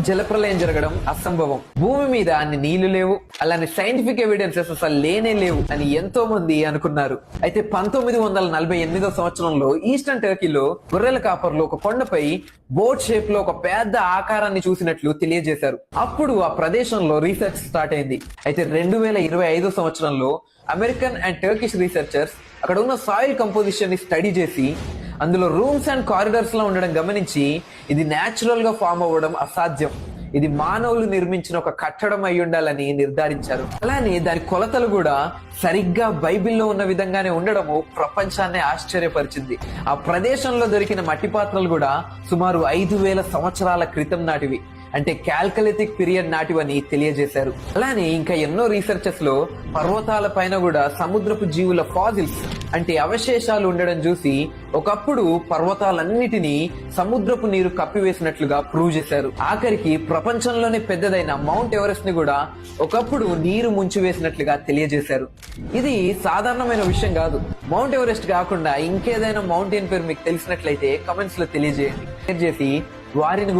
జలప్రలయం జరగడం అసంభవం. భూమి మీద అన్ని నీళ్లు లేవు, అలానే సైంటిఫిక్ ఎవిడెన్సెస్ అసలు లేనే లేవు అని ఎంతో మంది అనుకున్నారు. అయితే 1948 సంవత్సరంలో ఈస్టర్న్ టర్కీలో గొర్రెల కాపర్లు ఒక కొండపై బోట్ షేప్ లో ఒక పెద్ద ఆకారాన్ని చూసినట్లు తెలియజేశారు. అప్పుడు ఆ ప్రదేశంలో రీసెర్చ్ స్టార్ట్ అయింది. అయితే 2025 సంవత్సరంలో అమెరికన్ అండ్ టర్కిష్ రీసెర్చర్స్ అక్కడ ఉన్న సాయిల్ కంపోజిషన్ ని స్టడీ చేసి అందులో రూమ్స్ అండ్ కారిడార్స్ లో ఉండడం గమనించి ఇది న్యాచురల్ గా ఫామ్ అవ్వడం అసాధ్యం, ఇది మానవులు నిర్మించిన ఒక కట్టడం అయి ఉండాలని నిర్ధారించారు. అలానే దాని కొలతలు కూడా సరిగ్గా బైబిల్లో ఉన్న విధంగానే ఉండడము ప్రపంచాన్ని ఆశ్చర్యపరిచింది. ఆ ప్రదేశంలో దొరికిన మట్టి పాత్రలు కూడా సుమారు 5,000 సంవత్సరాల క్రితం నాటివి, అంటే క్యాల్కలిథిక్ పీరియడ్ నాటివని తెలియజేశారు. అలానే ఇంకా ఎన్నో రీసెర్చెస్ లో పర్వతాల పైన కూడా సముద్రపు జీవుల ఫాజిల్స్ అంటే అవశేషాలు ఉండడం చూసి ఒకప్పుడు పర్వతాలన్నిటినీ సముద్రపు నీరు కప్పివేసినట్లుగా ప్రూవ్ చేశారు. ఆఖరికి ప్రపంచంలోనే పెద్దదైన మౌంట్ ఎవరెస్ట్ ని కూడా ఒకప్పుడు నీరు ముంచివేసినట్లుగా తెలియజేశారు. ఇది సాధారణమైన విషయం కాదు. మౌంట్ ఎవరెస్ట్ కాకుండా ఇంకేదైనా మౌంటైన్ పేరు మీకు తెలిసినట్లయితే కమెంట్స్ లో తెలియజేయండి. షేర్ చేసి వారిని